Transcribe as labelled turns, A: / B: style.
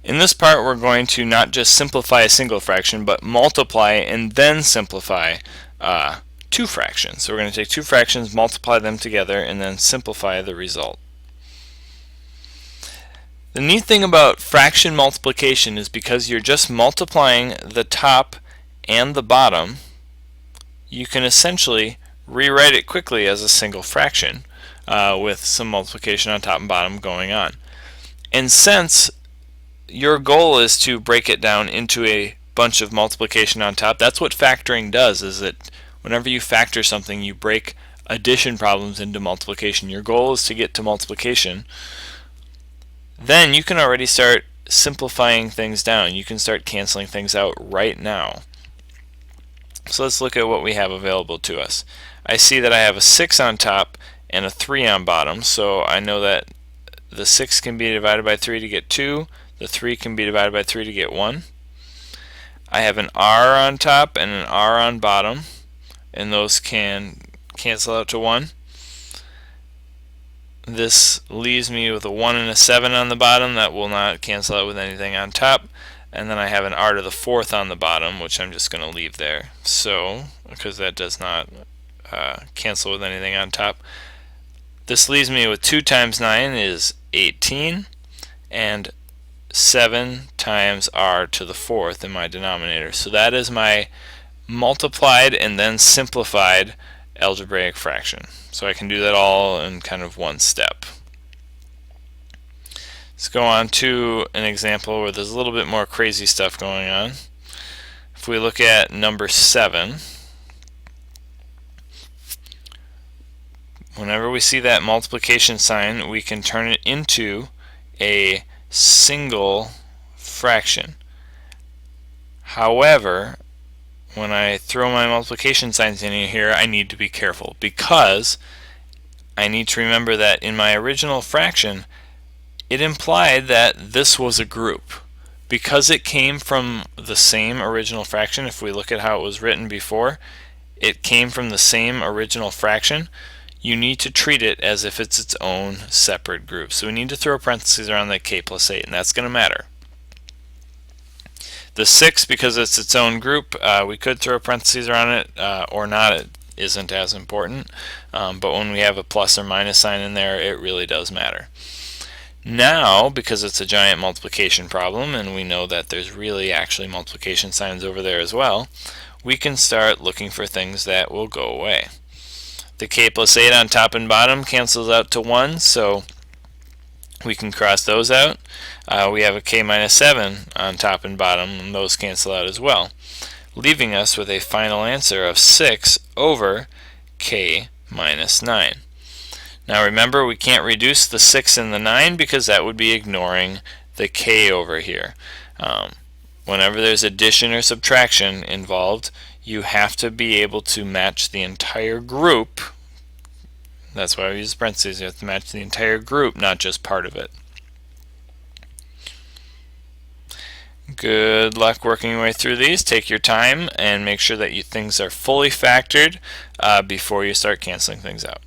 A: In this part, we're going to not just simplify a single fraction, but multiply and then simplify two fractions. So we're going to take two fractions, multiply them together, and then simplify the result. The neat thing about fraction multiplication is because you're just multiplying the top and the bottom, you can essentially rewrite it quickly as a single fraction with some multiplication on top and bottom going on. And since your goal is to break it down into a bunch of multiplication on top, that's what factoring does, is that whenever you factor something, you break addition problems into multiplication. Your goal is to get to multiplication. Then you can already start simplifying things down. You can start canceling things out right now. So let's look at what we have available to us. I see that I have a 6 on top and a 3 on bottom, so I know that the 6 can be divided by 3 to get 2, the 3 can be divided by 3 to get 1. I have an r on top and an r on bottom, and those can cancel out to 1. This leaves me with a 1 and a 7 on the bottom. That will not cancel out with anything on top. And then I have an r to the 4th on the bottom, which I'm just going to leave there. So, because that does not cancel with anything on top. This leaves me with 2 times 9 is 18, and 7 times r to the 4th in my denominator. So that is my multiplied and then simplified algebraic fraction. So I can do that all in kind of one step. Let's go on to an example where there's a little bit more crazy stuff going on. If we look at number 7, whenever we see that multiplication sign, we can turn it into a single fraction. However, when I throw my multiplication signs in here, I need to be careful, because I need to remember that in my original fraction, it implied that this was a group. Because it came from the same original fraction, if we look at how it was written before, it came from the same original fraction, you need to treat it as if it's its own separate group. So we need to throw parentheses around that k plus 8, and that's going to matter. The 6, because it's its own group, we could throw parentheses around it or not. It isn't as important. But when we have a plus or minus sign in there, it really does matter. Now, because it's a giant multiplication problem, and we know that there's really actually multiplication signs over there as well, we can start looking for things that will go away. The k plus 8 on top and bottom cancels out to 1, so we can cross those out. We have a k minus 7 on top and bottom, and those cancel out as well, leaving us with a final answer of 6 over k minus 9. Now remember, we can't reduce the 6 and the 9 because that would be ignoring the k over here. Whenever there's addition or subtraction involved, you have to be able to match the entire group. That's why we use parentheses. You have to match the entire group, not just part of it. Good luck working your way through these. Take your time and make sure that things are fully factored before you start canceling things out.